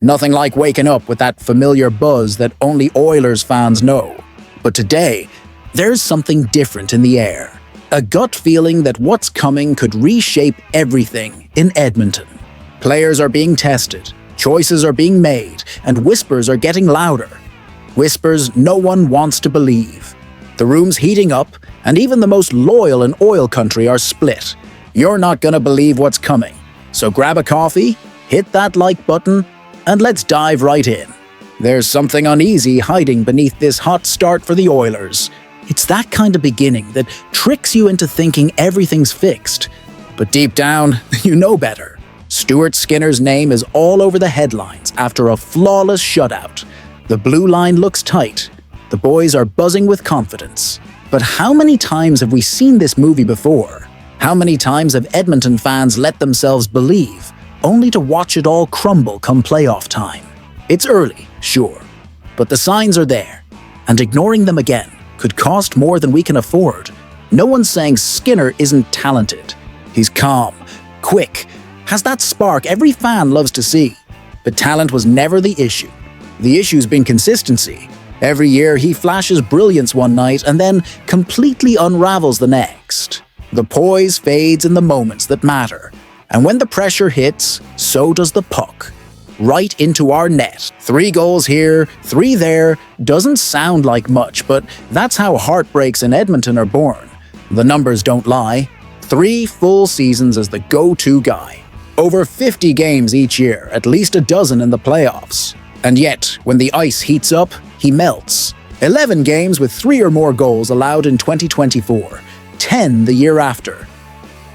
Nothing like waking up with that familiar buzz that only Oilers fans know. But today, there's something different in the air. A gut feeling that what's coming could reshape everything in Edmonton. Players are being tested, choices are being made, and whispers are getting louder. Whispers no one wants to believe. The room's heating up, and even the most loyal in oil country are split. You're not gonna believe what's coming. So grab a coffee, hit that like button, and let's dive right in. There's something uneasy hiding beneath this hot start for the Oilers. It's that kind of beginning that tricks you into thinking everything's fixed. But deep down, you know better. Stuart Skinner's name is all over the headlines after a flawless shutout. The blue line looks tight. The boys are buzzing with confidence. But how many times have we seen this movie before? How many times have Edmonton fans let themselves believe, only to watch it all crumble come playoff time? It's early, sure, but the signs are there, and ignoring them again could cost more than we can afford. No one's saying Skinner isn't talented. He's calm, quick, has that spark every fan loves to see. But talent was never the issue. The issue's been consistency. Every year he flashes brilliance one night and then completely unravels the next. The poise fades in the moments that matter, and when the pressure hits, so does the puck. Right into our net. 3 goals here, 3 there, doesn't sound like much, but that's how heartbreaks in Edmonton are born. The numbers don't lie. 3 full seasons as the go-to guy. Over 50 games each year, at least a dozen in the playoffs. And yet, when the ice heats up, he melts. 11 games with 3 or more goals allowed in 2024. 10 the year after.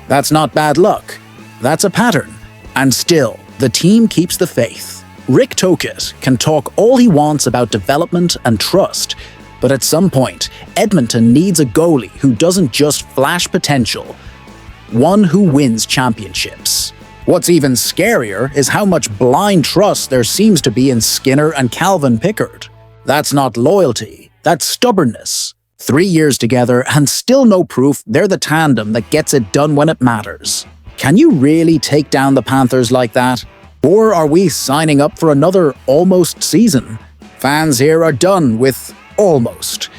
That's not bad luck. That's a pattern. And still, the team keeps the faith. Rick Tocchet can talk all he wants about development and trust, but at some point, Edmonton needs a goalie who doesn't just flash potential, one who wins championships. What's even scarier is how much blind trust there seems to be in Skinner and Calvin Pickard. That's not loyalty, that's stubbornness. 3 years together and still no proof they're the tandem that gets it done when it matters. Can you really take down the Panthers like that? Or are we signing up for another almost season? Fans here are done with almost.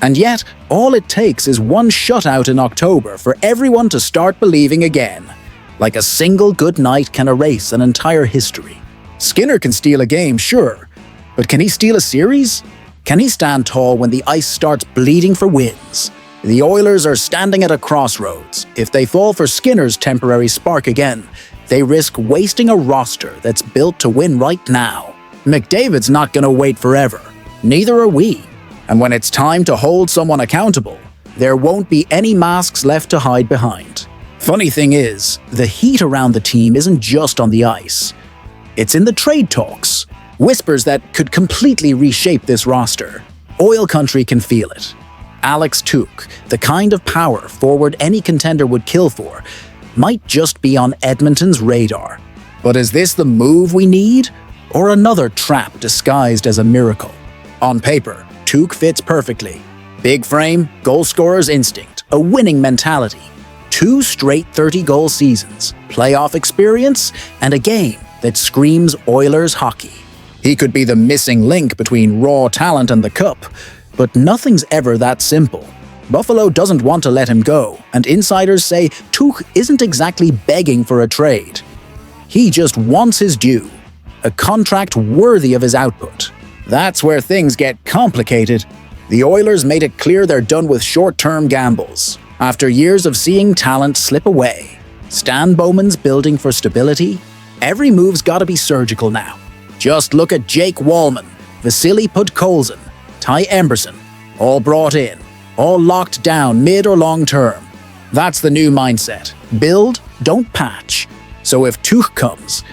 And yet, all it takes is one shutout in October for everyone to start believing again. Like a single good night can erase an entire history. Skinner can steal a game, sure, but can he steal a series? Can he stand tall when the ice starts bleeding for wins? The Oilers are standing at a crossroads. If they fall for Skinner's temporary spark again, they risk wasting a roster that's built to win right now. McDavid's not going to wait forever. Neither are we. And when it's time to hold someone accountable, there won't be any masks left to hide behind. Funny thing is, the heat around the team isn't just on the ice. It's in the trade talks. Whispers that could completely reshape this roster. Oil country can feel it. Alex Tuch, the kind of power forward any contender would kill for, might just be on Edmonton's radar. But is this the move we need? Or another trap disguised as a miracle? On paper, Tuch fits perfectly. Big frame, goal scorer's instinct, a winning mentality. 2 straight 30-goal seasons, playoff experience, and a game that screams Oilers hockey. He could be the missing link between raw talent and the cup, but nothing's ever that simple. Buffalo doesn't want to let him go, and insiders say Tuch isn't exactly begging for a trade. He just wants his due, a contract worthy of his output. That's where things get complicated. The Oilers made it clear they're done with short-term gambles. After years of seeing talent slip away, Stan Bowman's building for stability, every move's gotta be surgical now. Just look at Jake Wallman, Vasily Podkolzin, Ty Emberson, all brought in, all locked down mid or long term. That's the new mindset. Build, don't patch. So if Tuch comes,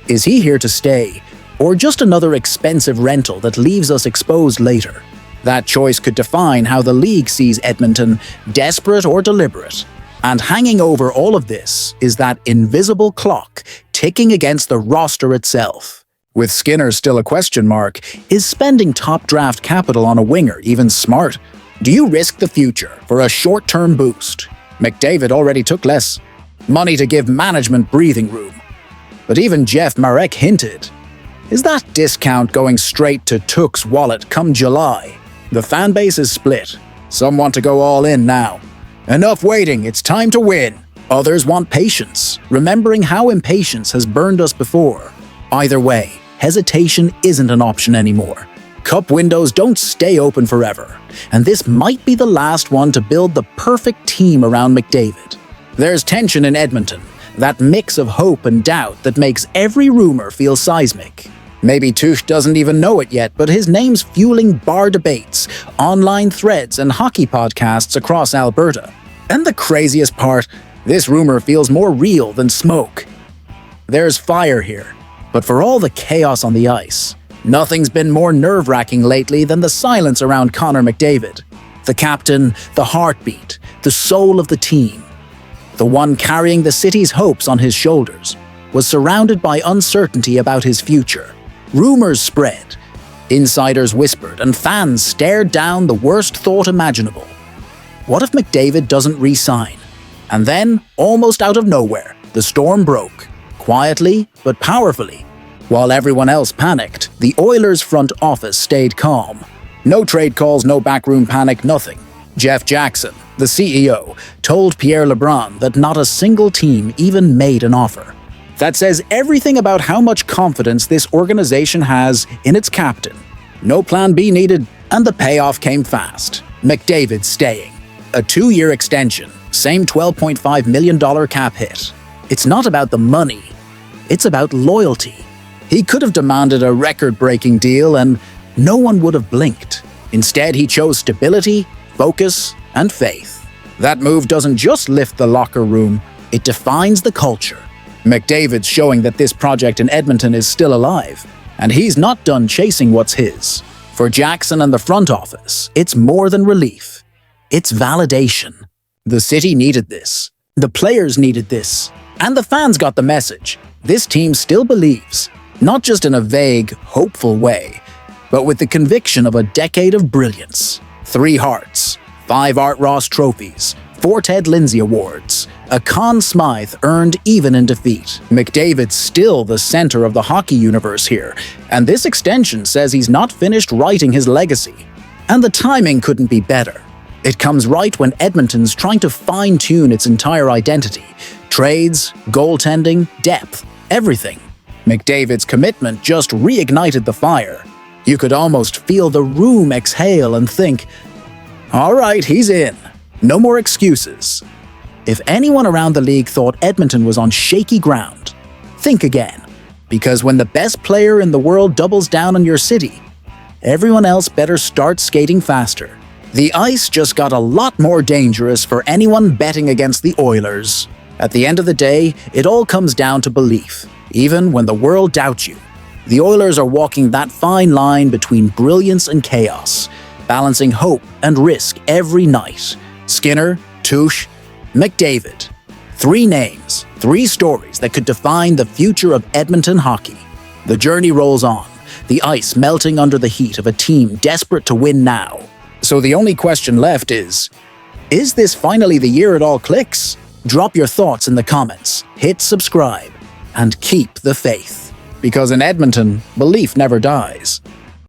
is he here to stay, or just another expensive rental that leaves us exposed later? That choice could define how the league sees Edmonton, desperate or deliberate. And hanging over all of this is that invisible clock ticking against the roster itself. With Skinner still a question mark, is spending top draft capital on a winger even smart? Do you risk the future for a short-term boost? McDavid already took less money to give management breathing room. But even Jeff Marek hinted, Is that discount going straight to Tuch's wallet come July? The fan base is split. Some want to go all in now. Enough waiting, it's time to win. Others want patience, remembering how impatience has burned us before. Either way, hesitation isn't an option anymore. Cup windows don't stay open forever, and this might be the last one to build the perfect team around McDavid. There's tension in Edmonton, that mix of hope and doubt that makes every rumor feel seismic. Maybe Tuch doesn't even know it yet, but his name's fueling bar debates, online threads, and hockey podcasts across Alberta. And the craziest part, this rumor feels more real than smoke. There's fire here, but for all the chaos on the ice, nothing's been more nerve-wracking lately than the silence around Connor McDavid. The captain, the heartbeat, the soul of the team. The one carrying the city's hopes on his shoulders was surrounded by uncertainty about his future. Rumors spread, insiders whispered, and fans stared down the worst thought imaginable. What if McDavid doesn't re-sign? And then, almost out of nowhere, the storm broke, quietly but powerfully. While everyone else panicked, the Oilers' front office stayed calm. No trade calls, no backroom panic, nothing. Jeff Jackson, the CEO, told Pierre LeBrun that not a single team even made an offer. That says everything about how much confidence this organization has in its captain. No plan B needed, and the payoff came fast. McDavid staying. A 2-year extension, same $12.5 million cap hit. It's not about the money, it's about loyalty. He could have demanded a record-breaking deal and no one would have blinked. Instead, he chose stability, focus, and faith. That move doesn't just lift the locker room, it defines the culture. McDavid's showing that this project in Edmonton is still alive, and he's not done chasing what's his. For Jackson and the front office, it's more than relief. It's validation. The city needed this. The players needed this. And the fans got the message. This team still believes, not just in a vague, hopeful way, but with the conviction of a decade of brilliance. 3 Hearts, 5 Art Ross trophies, 4 Ted Lindsay Awards, a Conn Smythe earned even in defeat. McDavid's still the center of the hockey universe here, and this extension says he's not finished writing his legacy. And the timing couldn't be better. It comes right when Edmonton's trying to fine-tune its entire identity. Trades, goaltending, depth, everything. McDavid's commitment just reignited the fire. You could almost feel the room exhale and think, all right, he's in. No more excuses. If anyone around the league thought Edmonton was on shaky ground, think again. Because when the best player in the world doubles down on your city, everyone else better start skating faster. The ice just got a lot more dangerous for anyone betting against the Oilers. At the end of the day, it all comes down to belief, even when the world doubts you. The Oilers are walking that fine line between brilliance and chaos, balancing hope and risk every night. Skinner, Tuch, McDavid. 3 names, 3 stories that could define the future of Edmonton hockey. The journey rolls on, the ice melting under the heat of a team desperate to win now. So the only question left is this finally the year it all clicks? Drop your thoughts in the comments, hit subscribe, and keep the faith. Because in Edmonton, belief never dies.